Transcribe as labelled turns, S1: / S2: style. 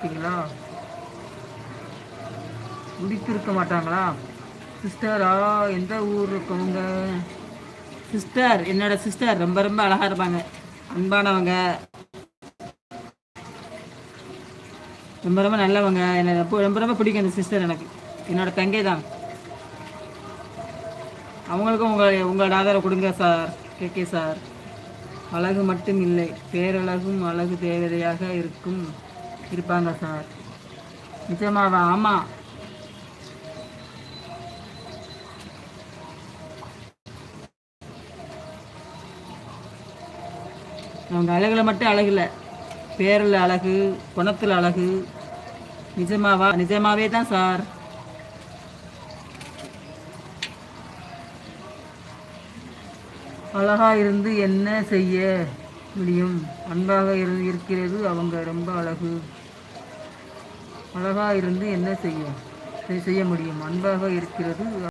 S1: இருக்கீங்களா? முடித்திருக்க மாட்டாங்களா? சிஸ்டரா? எந்த ஊர் இருக்கவங்க? சிஸ்டர், என்னோட சிஸ்டர் ரொம்ப ரொம்ப அழகா இருப்பாங்க, அன்பானவங்க, ரொம்ப ரொம்ப நல்லவங்க. எனக்கு ரொம்ப ரொம்ப ரொம்ப பிடிக்கும் அந்த சிஸ்டர். எனக்கு என்னோட தங்கை தான். அவங்களுக்கும் உங்களோட ஆதரவு கொடுங்க சார். KK sir. அழகு மட்டும் இல்லை, பேரழகும் அழகு தேவதையாக இருப்பாங்க சார். நிஜமாவா? ஆமாம். அவங்க அழகுல மட்டும் அழகு இல்லை, பேரில் அழகு, குணத்தில் அழகு. நிஜமாவா? நிஜமாவே தான் சார். அழகா இருந்து என்ன செய்ய முடியும்? அன்பாக இருக்கிறது அவங்க ரொம்ப அழகு. அழகா இருந்து என்ன செய்ய முடியும்? அன்பாக இருக்கிறது